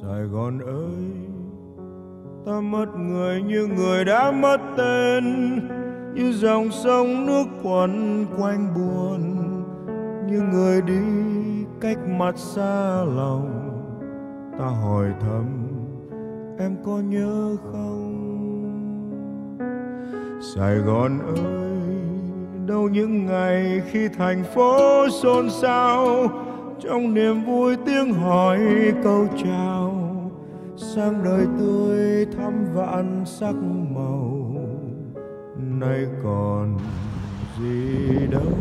Sài Gòn ơi, ta mất người như người đã mất tên, như dòng sông nước quẩn quanh buồn, như người đi cách mặt xa lòng. Ta hỏi thầm em có nhớ không? Sài Gòn ơi, đâu những ngày khi thành phố xôn xao, trong niềm vui tiếng hỏi câu chào, sang đời tươi thắm vạn sắc màu, nay còn gì đâu.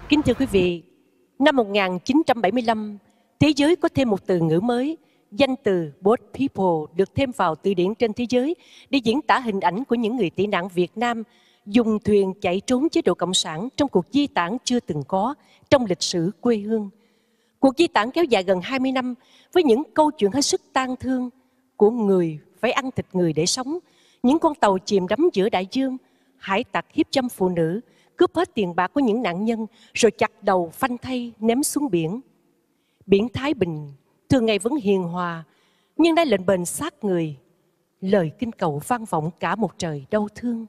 Kính thưa quý vị, năm 1975, thế giới có thêm một từ ngữ mới. Danh từ Boat People được thêm vào từ điển trên thế giới để diễn tả hình ảnh của những người tị nạn Việt Nam dùng thuyền chạy trốn chế độ Cộng sản trong cuộc di tản chưa từng có trong lịch sử quê hương. Cuộc di tản kéo dài gần 20 năm với những câu chuyện hết sức tang thương của người phải ăn thịt người để sống, những con tàu chìm đắm giữa đại dương, hải tặc hiếp dâm phụ nữ, cướp hết tiền bạc của những nạn nhân rồi chặt đầu phanh thây ném xuống biển. Biển Thái Bình thường ngày vẫn hiền hòa, nhưng nay lệnh bền xác người. Lời kinh cầu vang vọng cả một trời đau thương.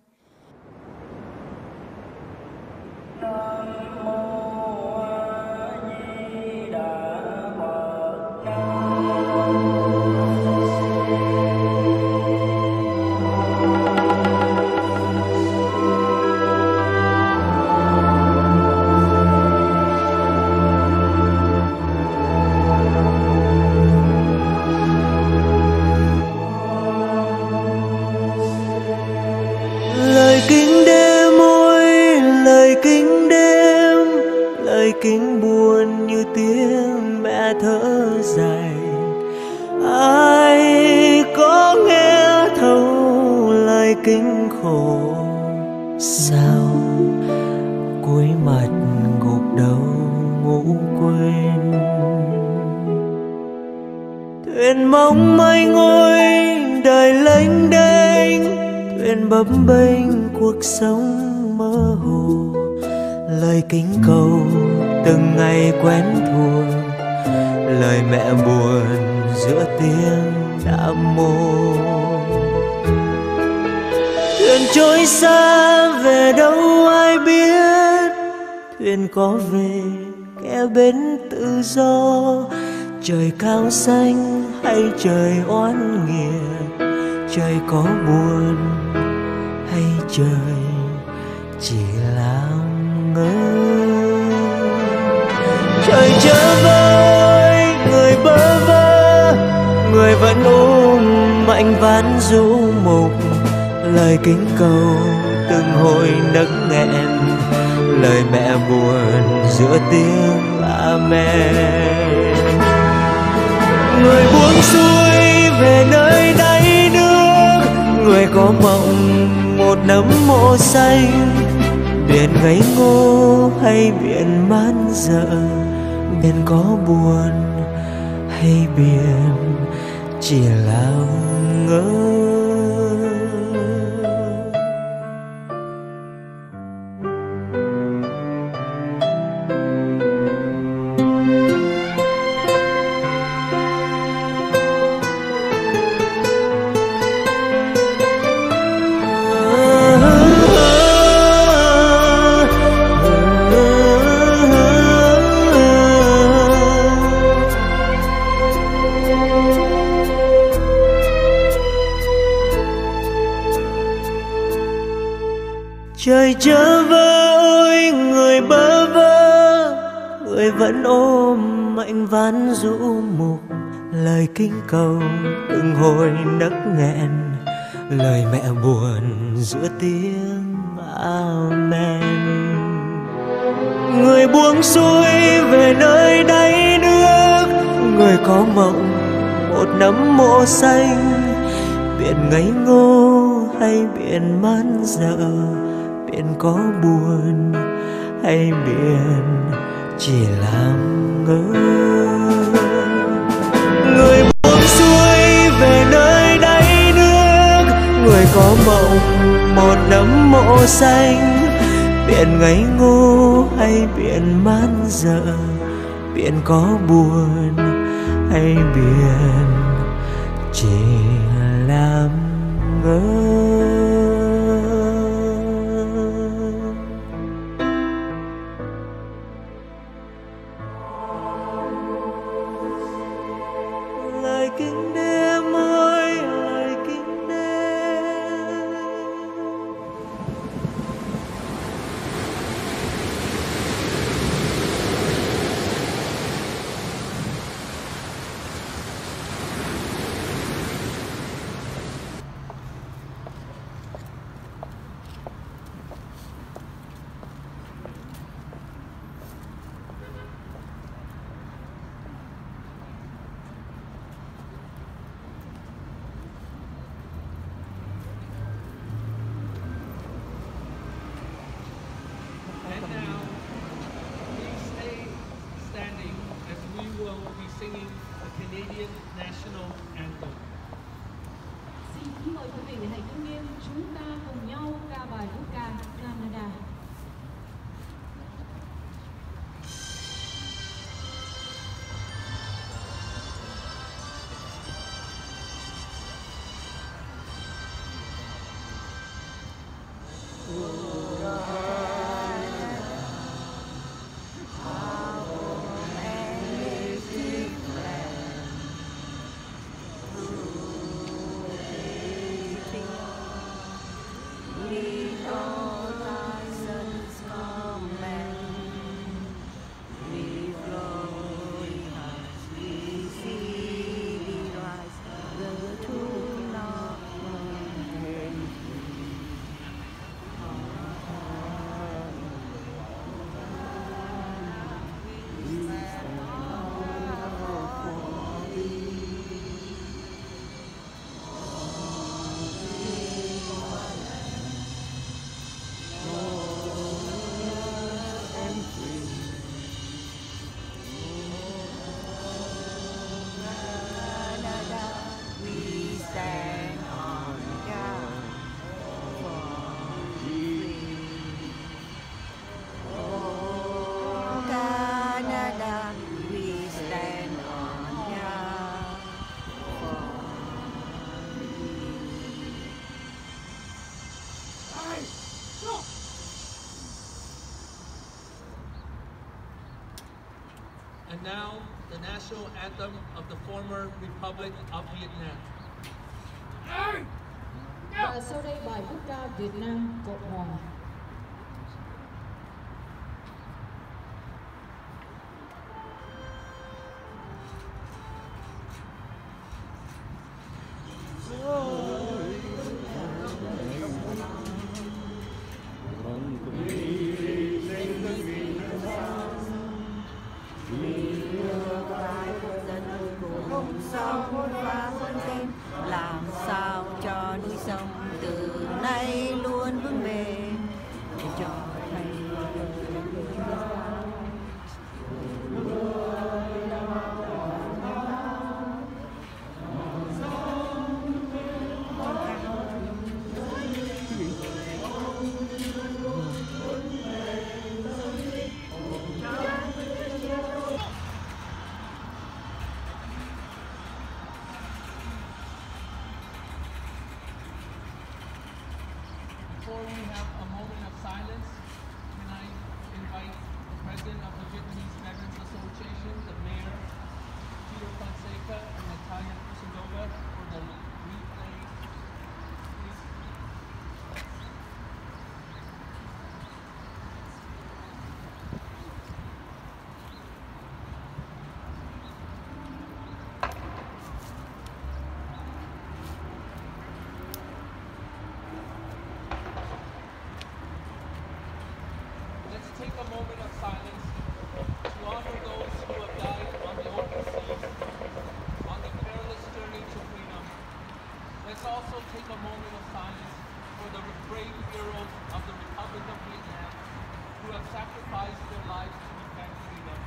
Kính buồn như tiếng mẹ thở dài, ai có nghe thấu lời kinh khổ? Sao cuối mặt gục đầu ngủ quên? Thuyền mong manh ngôi đời lênh đênh, thuyền bấp bênh cuộc sống mơ hồ. Lời kính cầu từng ngày quen thuộc, lời mẹ buồn giữa tiếng đạm mô. Thuyền trôi xa về đâu ai biết, thuyền có về kẻ bến tự do. Trời cao xanh hay trời oán nghiệt, trời có buồn hay trời chỉ làm ngơ. Trời chớ vơi người bơ vơ, người vẫn ôm mạnh ván du mục. Lời kính cầu từng hồi nấc nghẹn, lời mẹ buồn giữa tiếng amen. Người buông xuôi về nơi đáy nước, người có mộng một nấm mộ xanh. Biển ngây ngô hay biển man dợ, biển có buồn hay biển chỉ lao ngơ. Trời chớ vơ ôi người bơ vơ, người vẫn ôm mạnh ván rũ mục. Lời kinh cầu từng hồi nấc nghẹn, lời mẹ buồn giữa tiếng amen. Người buông xuôi về nơi đáy nước, người có mộng một nấm mộ xanh. Biển ngây ngô hay biển man dợ, biển có buồn hay biển chỉ làm ngơ. Người buông xuôi về nơi đáy nước, người có mộng một nấm mộ xanh. Biển ngây ngô hay biển man dợ, biển có buồn hay biển chỉ làm ngơ. Lời kinh đêm ơi, lời kinh đêm. And now, please stay standing as we will be singing the Canadian National Anthem. Xin kính mời quý vị hãy đứng nghiêm, chúng ta cùng nhau ca bài quốc ca Canada. And now, the national anthem of the former Republic of Vietnam. Và sau đây bài quốc ca Việt Nam Cộng Hòa. Làm sao cho núi sông từ nay luôn vững bền cho thầy. Before we have a moment of silence, can I invite the President of the Vietnamese Veterans Association, the Mayor, Peter Fonseca, and Natalia Kusindova for the replay, please. Let's take a moment of silence to honor those who have died on the open seas, on the perilous journey to freedom. Let's also take a moment of silence for the brave heroes of the Republic of Vietnam who have sacrificed their lives to defend freedom.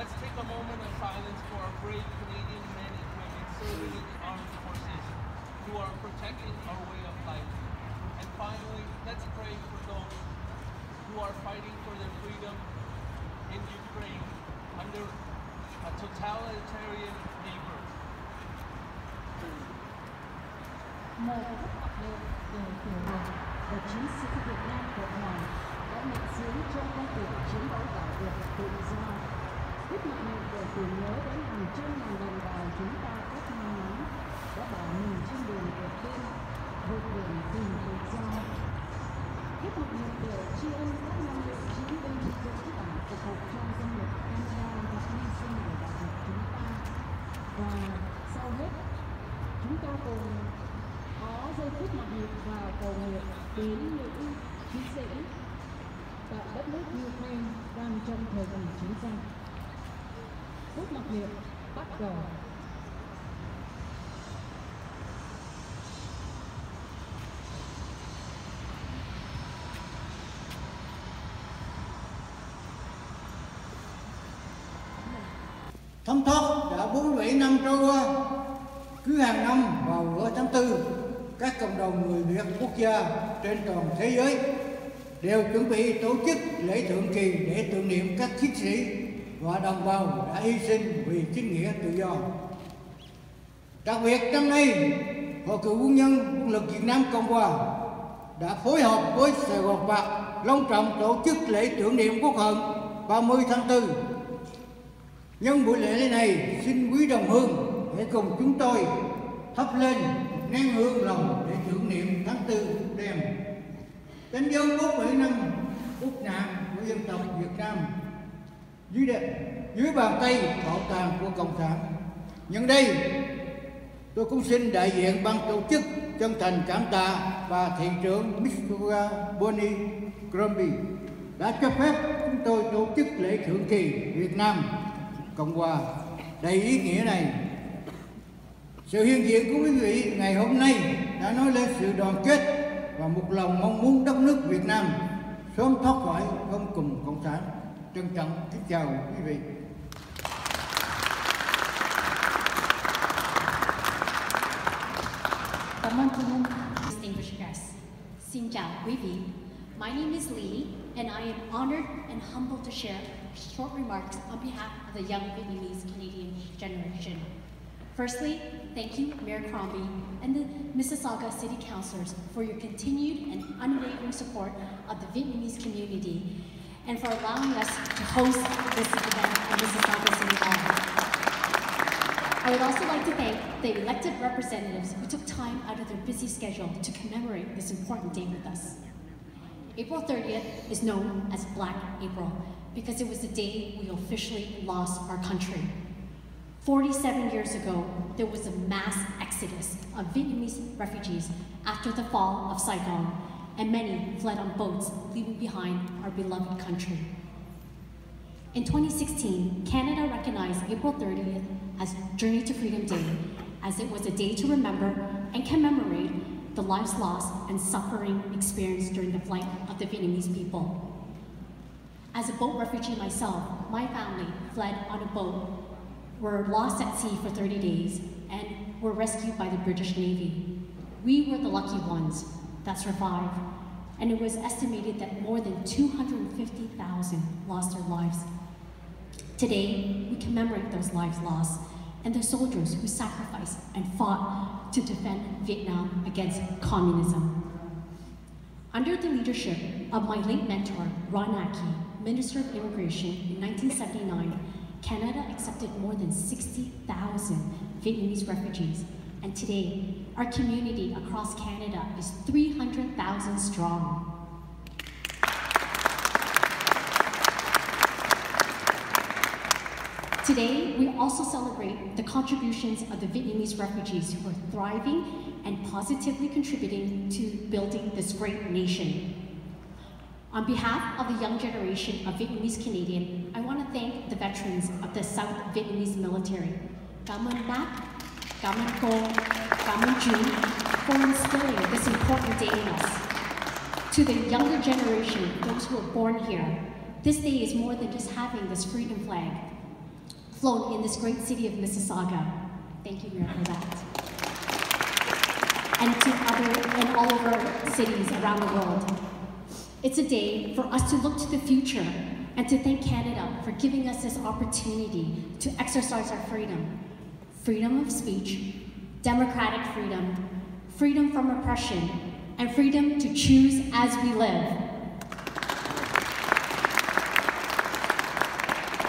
Let's take a moment of silence for our brave Canadian men and women serving in the armed forces who are protecting our way of life. And finally, let's pray for those who are fighting for their freedom in Ukraine under a totalitarian neighbor. Một bức học liệu về tiểu đoàn và chiến sĩ Việt Nam Cộng hòa đã nhận diễn trong công cuộc chiến đấu bảo vệ tự do. Bức mặc niệm để tưởng nhớ đến hàng trăm ngàn đồng bào chúng ta rất may mắn đã bỏ mình trên đường vượt biên, vượt biển tìm tự do. Bức mặc niệm để tri ân các năng lượng chiến binh dũng cảm phục vụ cho dân lực Canada đã hy sinh để bảo vệ chúng ta. Và sau hết, chúng ta cùng có giây phút mặc niệm và cầu nguyện đến những chiến sĩ tại đất nước Ukraine đang trong thời kỳ chiến tranh. Phút mặc niệm bắt đầu. Thấm thoát đã 47 năm trôi qua, cứ hàng năm vào giữa tháng 4, các cộng đồng người Việt quốc gia trên toàn thế giới đều chuẩn bị tổ chức lễ thượng kỳ để tưởng niệm các chiến sĩ và đồng bào đã hy sinh vì chính nghĩa tự do. Đặc biệt năm nay, Hội cựu quân nhân quân lực Việt Nam Cộng hòa đã phối hợp với Sài Gòn Bạc long trọng tổ chức lễ tưởng niệm Quốc Hận 30 tháng 4. Nhân buổi lễ này, xin quý đồng hương hãy cùng chúng tôi thắp lên nén hương lòng để tưởng niệm tháng 4 đêm đánh dấu 47 năm út nạn của dân tộc Việt Nam dưới bàn tay bảo tàng của Cộng sản. Nhân đây, tôi cũng xin đại diện ban tổ chức chân thành cảm tạ bà thị trưởng Misissauga Apr đã cho phép chúng tôi tổ chức lễ thượng kỳ Việt Nam Cộng hòa đầy ý nghĩa này. Sự hiện diện của quý vị ngày hôm nay đã nói lên sự đoàn kết và một lòng mong muốn đất nước Việt Nam sớm thoát khỏi gông cùm cộng sản. Trân trọng kính chào quý vị. Cảm ơn quý vị. Distinguished guests. Xin chào quý vị. My name is Lee, and I am honored and humbled to share short remarks on behalf of the young Vietnamese Canadian generation. Firstly, thank you, Mayor Crombie and the Mississauga City Councillors for your continued and unwavering support of the Vietnamese community and for allowing us to host this event at Mississauga City Hall. I would also like to thank the elected representatives who took time out of their busy schedule to commemorate this important day with us. April 30th is known as Black April because it was the day we officially lost our country. 47 years ago, there was a mass exodus of Vietnamese refugees after the fall of Saigon, and many fled on boats, leaving behind our beloved country. In 2016, Canada recognized April 30th as Journey to Freedom Day, as it was a day to remember and commemorate the lives lost and suffering experienced during the flight of the Vietnamese people. As a boat refugee myself, my family fled on a boat, were lost at sea for 30 days, and were rescued by the British Navy. We were the lucky ones that survived, and it was estimated that more than 250,000 lost their lives. Today, we commemorate those lives lost and the soldiers who sacrificed and fought to defend Vietnam against communism. Under the leadership of my late mentor, Ron Aki, Minister of Immigration in 1979, Canada accepted more than 60,000 Vietnamese refugees, and today, our community across Canada is 300,000 strong. Today, we also celebrate the contributions of the Vietnamese refugees who are thriving and positively contributing to building this great nation. On behalf of the young generation of Vietnamese Canadian, I want to thank the veterans of the South Vietnamese military. Cảm ơn bác, cảm ơn cô, cảm ơn chú for instilling this important day in us. To the younger generation, those who were born here, this day is more than just having this freedom flag flown in this great city of Mississauga. Thank you, Mayor, for that. And to all of our cities around the world. It's a day for us to look to the future and to thank Canada for giving us this opportunity to exercise our freedom. Freedom of speech, democratic freedom, freedom from oppression, and freedom to choose as we live.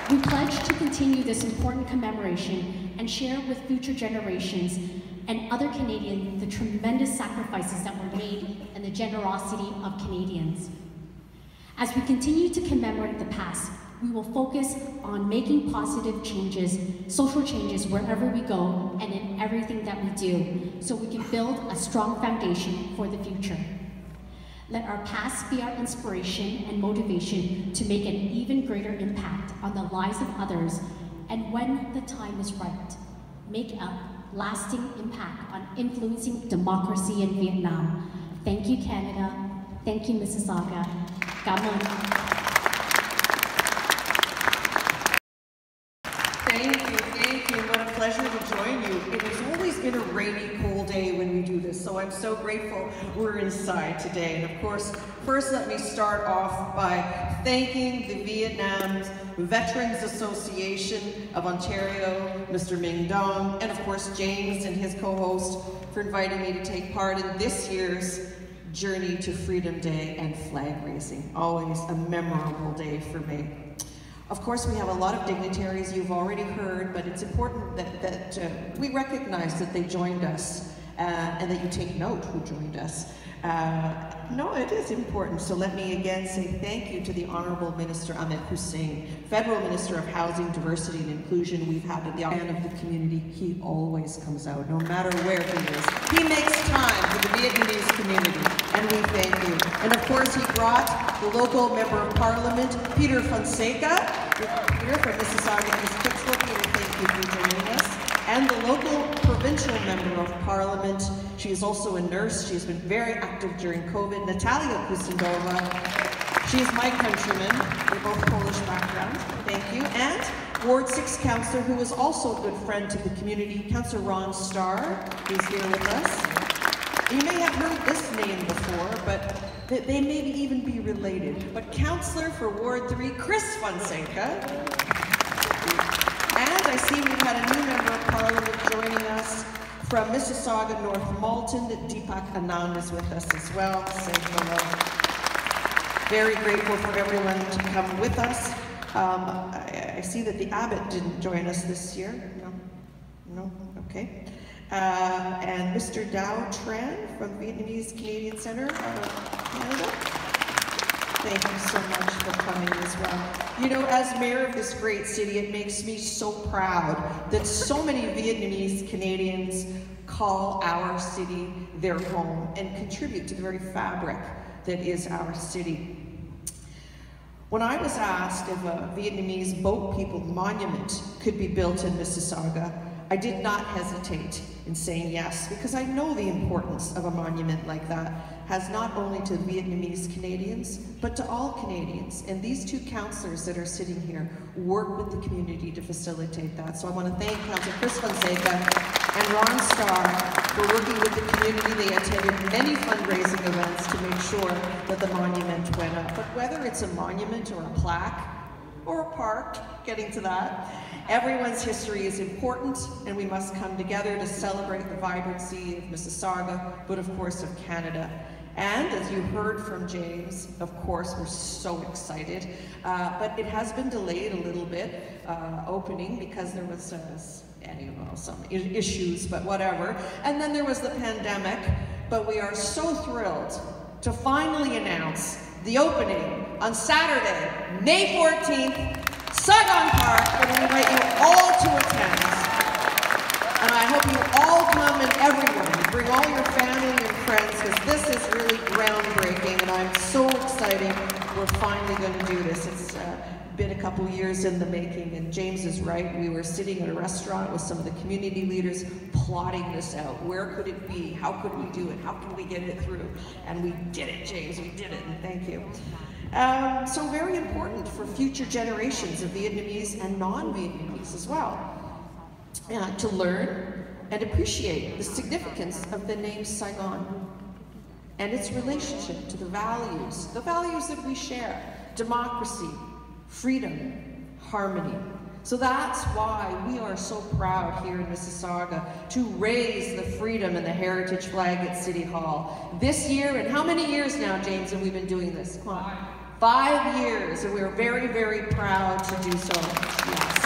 We pledge to continue this important commemoration and share with future generations and other Canadians the tremendous sacrifices that were made and the generosity of Canadians. As we continue to commemorate the past, we will focus on making positive changes, social changes wherever we go and in everything that we do, so we can build a strong foundation for the future. Let our past be our inspiration and motivation to make an even greater impact on the lives of others, and when the time is right, make a lasting impact on influencing democracy in Vietnam. Thank you, Canada. Thank you, Mississauga. Cảm ơn. Thank you. What a pleasure to join you. It is always in a rainy, cold day when we do this, so I'm so grateful we're inside today. And of course, first let me start off by thanking the Vietnam Veterans Association of Ontario, Mr. Ming Dong, and of course James and his co-host for inviting me to take part in this year's Journey to Freedom Day and flag raising. Always a memorable day for me. Of course, we have a lot of dignitaries you've already heard, but it's important that we recognize that they joined us and that you take note who joined us. No, it is important. So let me again say thank you to the Honorable Minister Ahmed Hussein, Federal Minister of Housing, Diversity and Inclusion. We've had the man of the community. He always comes out, no matter where he is. He makes time for the Vietnamese community, and we thank you. And of course, he brought the local Member of Parliament, Peter Fonseca. Peter from Mississauga East Pittsburgh. Peter, thank you for joining us. And the local provincial Member of Parliament. She is also a nurse. She has been very active during COVID. Natalia Kusendova. She is my countryman. We're both Polish background. Thank you. And Ward 6 Councillor, who is also a good friend to the community, Councillor Ron Starr, who's here with us. You may have heard this name before, but they may even be related. But Councillor for Ward 3, Chris Fonseca. And I see we've had a new Member of Parliament joining us from Mississauga North Malton. Deepak Anand is with us as well. Say hello. Very grateful for everyone to come with us. I see that the Abbot didn't join us this year. No, okay. And Mr. Dao Tran from Vietnamese Canadian Centre, Canada. Thank you so much for coming as well. You know, as mayor of this great city, it makes me so proud that so many Vietnamese Canadians call our city their home and contribute to the very fabric that is our city. When I was asked if a Vietnamese boat people monument could be built in Mississauga, I did not hesitate in saying yes, because I know the importance of a monument like that has not only to Vietnamese Canadians, but to all Canadians. And these two councillors that are sitting here work with the community to facilitate that. So I want to thank Councillor Chris Fonseca and Ron Starr for working with the community. They attended many fundraising events to make sure that the monument went up. But whether it's a monument or a plaque or a park, getting to that, everyone's history is important, and we must come together to celebrate the vibrancy of Mississauga, but of course of Canada. And as you heard from James, of course, we're so excited, but it has been delayed a little bit, opening, because there was some issues, but whatever. And then there was the pandemic, but we are so thrilled to finally announce the opening on Saturday, May 14th, Saigon Park, and we invite you all to attend. And I hope you all come, and everyone, bring all your family and friends, because this is really groundbreaking, and I'm so excited we're finally going to do this. It's been a couple years in the making, and James is right. We were sitting in a restaurant with some of the community leaders plotting this out. Where could it be? How could we do it? How can we get it through? And we did it, James. We did it, and thank you. So very important for future generations of Vietnamese and non-Vietnamese as well, to learn and appreciate the significance of the name Saigon and its relationship to the values that we share: democracy, freedom, harmony. So that's why we are so proud here in Mississauga to raise the freedom and the heritage flag at City Hall. This year, and how many years now, James, have we been doing this? Come on. 5 years, and we're very, very proud to do so. Yes.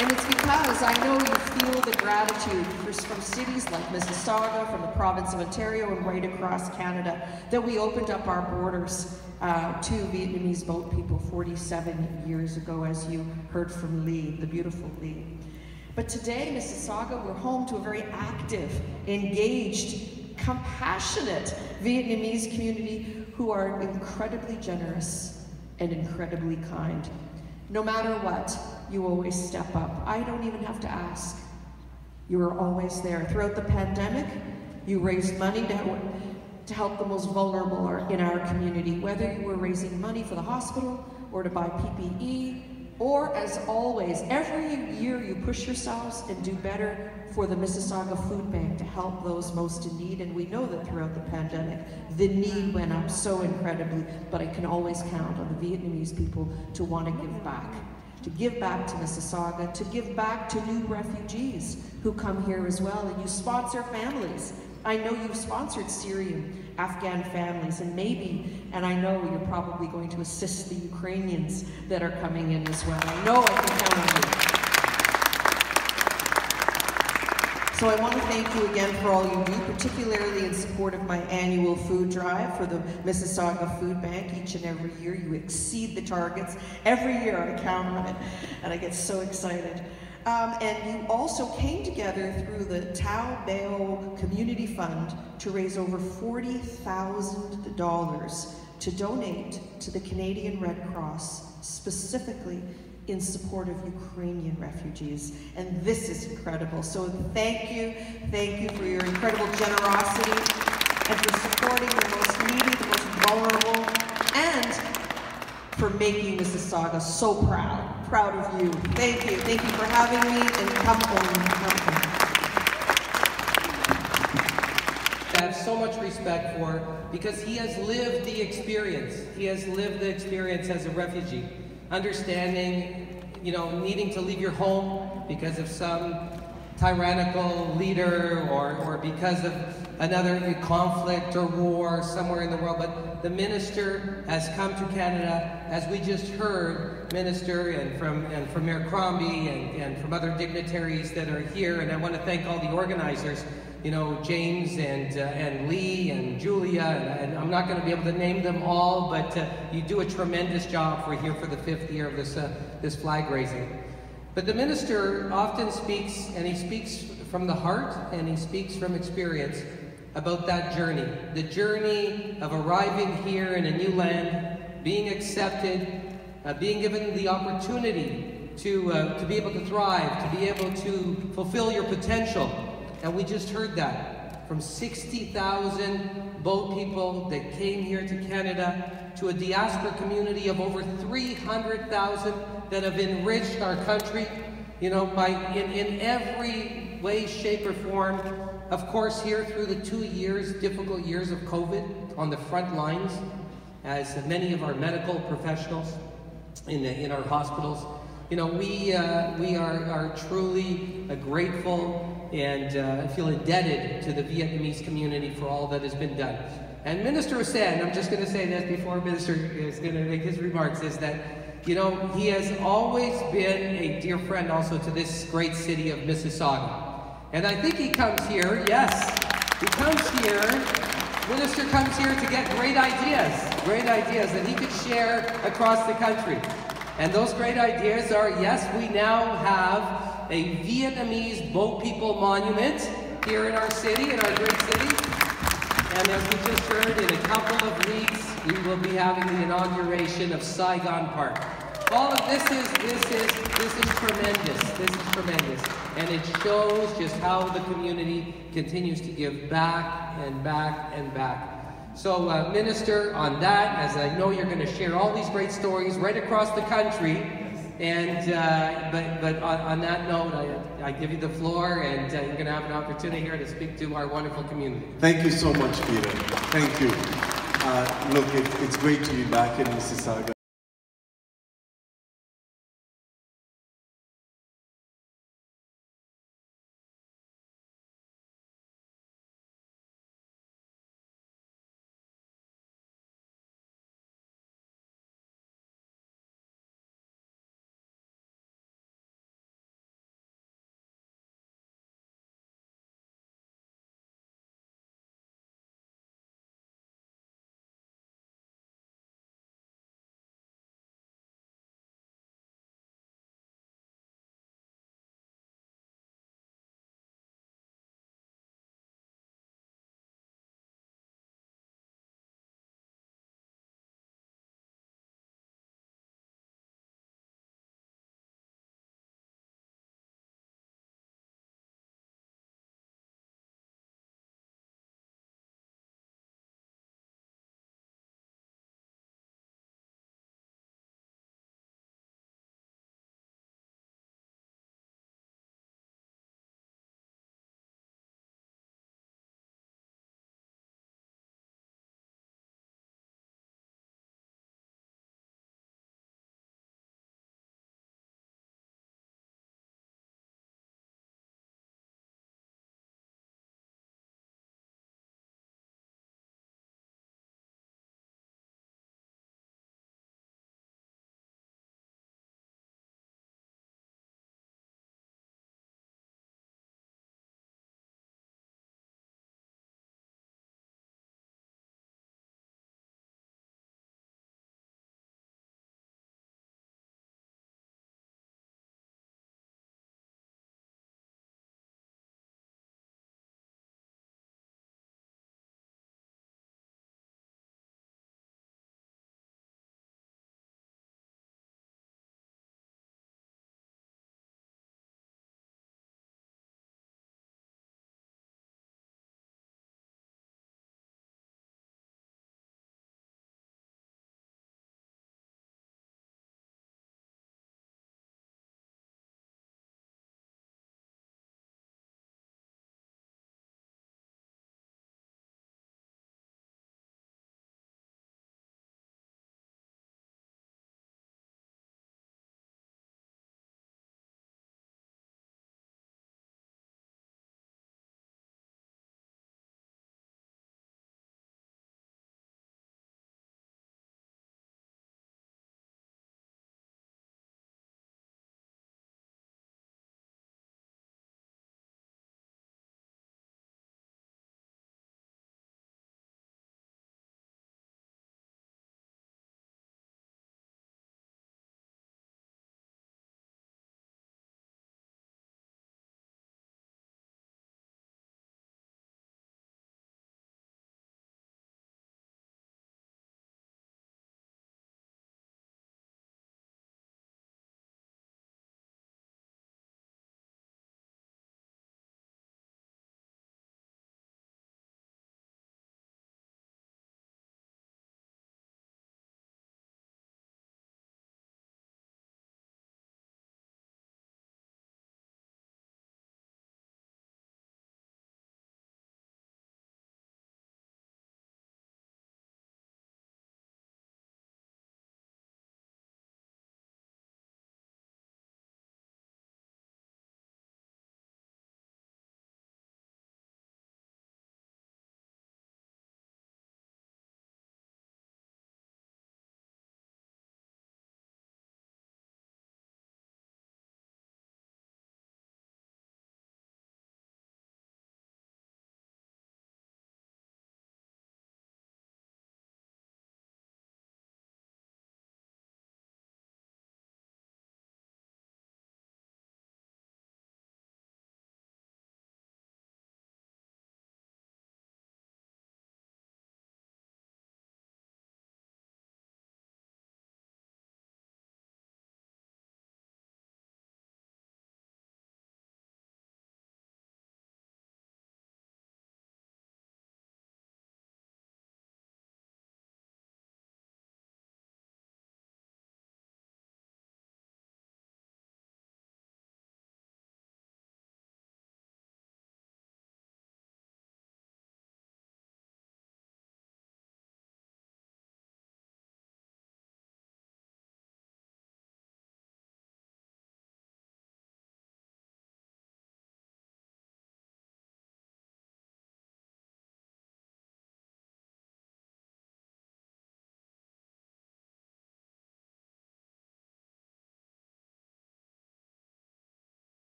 And it's because I know you feel the gratitude from cities like Mississauga, from the province of Ontario, and right across Canada, that we opened up our borders to Vietnamese boat people 47 years ago, as you heard from Lee, the beautiful Lee. But today, Mississauga, we're home to a very active, engaged, compassionate Vietnamese community who are incredibly generous and incredibly kind. No matter what, you always step up. I don't even have to ask. You are always there. Throughout the pandemic, you raised money to help the most vulnerable in our community, whether you were raising money for the hospital or to buy PPE, or as always, every year you push yourselves and do better for the Mississauga Food Bank to help those most in need. And we know that throughout the pandemic, the need went up so incredibly, but I can always count on the Vietnamese people to want to give back to Mississauga, to give back to new refugees who come here as well. And you sponsor families. I know you've sponsored Syrian, Afghan families, and maybe, and I know you're probably going to assist the Ukrainians that are coming in as well. I know I can count on you. So I want to thank you again for all you do, particularly in support of my annual food drive for the Mississauga Food Bank. Each and every year you exceed the targets. Every year I count on it, and I get so excited. And you also came together through the Tao Bao Community Fund to raise over $40,000 to donate to the Canadian Red Cross, specifically in support of Ukrainian refugees. And this is incredible. So thank you for your incredible generosity and for supporting the most needy, the most vulnerable, and for making Mississauga so proud of you. Thank you for having me, and come home. I have so much respect for, because he has lived the experience. He has lived the experience as a refugee, understanding, needing to leave your home because of some tyrannical leader or because of another conflict or war somewhere in the world. But the minister has come to Canada, as we just heard, minister and from Mayor Crombie and from other dignitaries that are here. And I want to thank all the organizers, James and Lee and Julia, and I'm not going to be able to name them all, but you do a tremendous job here for the 5th year of this flag raising. But the minister often speaks, and he speaks from the heart, and he speaks from experience about that journey. The journey of arriving here in a new land, being accepted, being given the opportunity to be able to thrive, to be able to fulfill your potential. And we just heard that from 60,000 boat people that came here to Canada, to a diaspora community of over 300,000 that have enriched our country, in every way, shape, or form. Of course, here through the 2 years, difficult years of COVID, on the front lines, as many of our medical professionals in our hospitals, we are truly grateful and feel indebted to the Vietnamese community for all that has been done. And Minister was saying, I'm just going to say this before Minister is going to make his remarks, is that, he has always been a dear friend also to this great city of Mississauga. And I think he comes here, yes, he comes here, Minister comes here to get great ideas that he could share across the country. And those great ideas are, yes, we now have a Vietnamese boat people monument here in our city, in our great city. And as we just heard, in a couple of weeks, we will be having the inauguration of Saigon Park. All of this is tremendous. This is tremendous. And it shows just how the community continues to give back and back and back. So, Minister, on that, as I know you're going to share all these great stories right across the country, and but on that note, I give you the floor, and you're going to have an opportunity here to speak to our wonderful community. Thank you so much, Peter. Thank you. Look, it's great to be back in Mississauga.